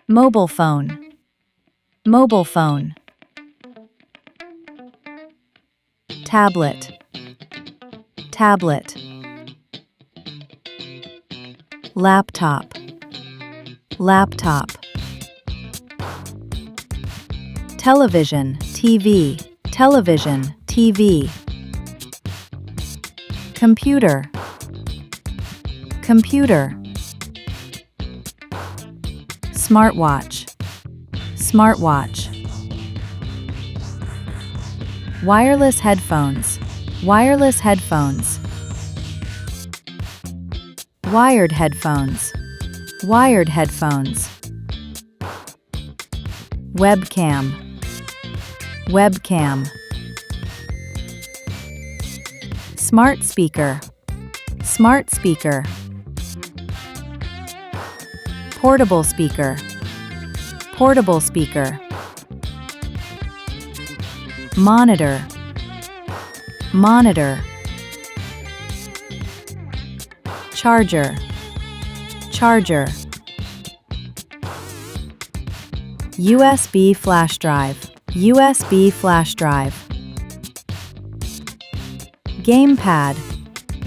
Mobile phone. Mobile phone. Tablet. Tablet. Laptop. Laptop. Television, TV. Television, TV. Computer. Computer. Smartwatch. Smartwatch. Wireless headphones. Wireless headphones. Wired headphones. Wired headphones. Webcam. Webcam. Smart speaker. Smart speaker. Portable speaker. Portable speaker. Monitor. Monitor. Charger. Charger. USB flash drive. USB flash drive. Gamepad.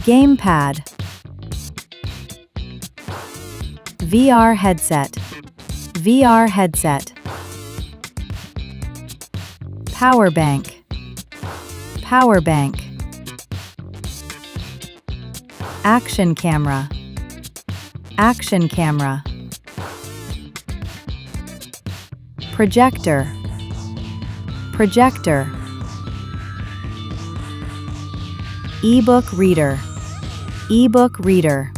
Gamepad. VR headset. VR headset. Power bank. Power bank. Action camera. Action camera. Projector. Projector. E-book reader. E-book reader.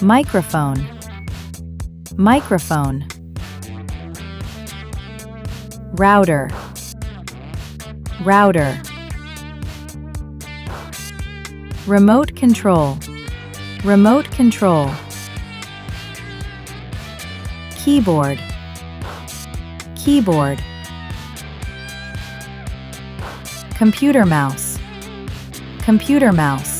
Microphone. Microphone. Router. Router. Remote control. Remote control. Keyboard. Keyboard. Computer mouse. Computer mouse.